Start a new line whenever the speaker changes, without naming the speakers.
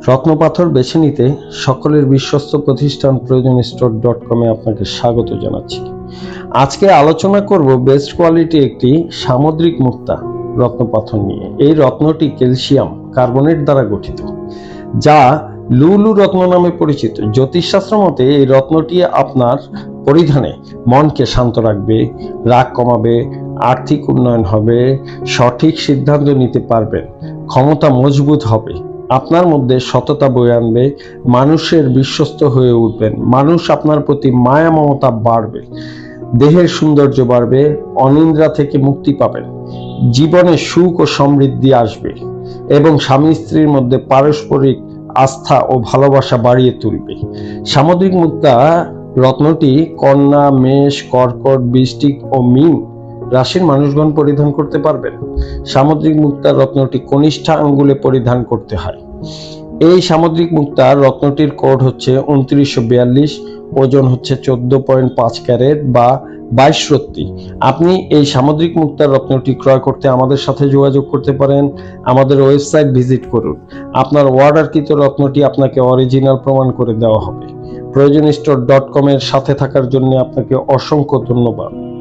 রত্নপাথর বেছে নিতে সকলের বিশ্বস্ত প্রতিষ্ঠান proyojonstore.com-এ আপনাকে স্বাগত জানাচ্ছি। আজকে আলোচনা করব বেস্ট কোয়ালিটি একটি সামুদ্রিক মুক্তা রত্নপাথর নিয়ে। এই রত্নটি ক্যালসিয়াম কার্বনেট দ্বারা গঠিত, যা লুলু রত্ন নামে পরিচিত। জ্যোতিষশাস্ত্র মতে এই রত্নটি আপনার পরিধানে মনকে শান্ত রাখবে, রাগ কমাবে, আর্থিক উন্নয়ন হবে, সঠিক সিদ্ধান্ত নিতে পারবেন, ক্ষমতা মজবুত হবে, আপনার মধ্যে সততা বয়ে আনবে, মানুষের বিশ্বস্ত হয়ে উঠবেন, মানুষ আপনার প্রতি মায়া মমতা বাড়বে, দেহের সৌন্দর্য বাড়বে, অনিদ্রা থেকে মুক্তি পাবেন, জীবনে সুখ ও সমৃদ্ধি আসবে এবং স্বামী স্ত্রীর মধ্যে পারস্পরিক আস্থা ও ভালোবাসা বাড়িয়ে তুলবে। সামুদ্রিক মুক্তা রত্নটি কন্যা, মেষ, কর্কট, বৃশ্চিক ও মীন রাশির মানুষগণ পরিধান করতে পারবেন। সামুদ্রিক মুক্তা রত্নটি কনিষ্ঠা আঙ্গুলে পরিধান করতে হয়। এই সামুদ্রিক মুক্তা রত্নটির কোড হচ্ছে 2942, ওজন হচ্ছে 14.5 ক্যারেট বা 22 রত্তি। আপনি এই সামুদ্রিক মুক্তার রত্নটি ক্রয় করতে আমাদের সাথে যোগাযোগ করতে পারেন। আমাদের ওয়েবসাইট ভিজিট করুন। আপনার অর্ডারকৃত রত্নটি আপনাকে অরিজিনাল প্রমাণ করে দেওয়া হবে। proyojonstore.com-এর সাথে থাকার জন্য আপনাকে অসংখ্য ধন্যবাদ।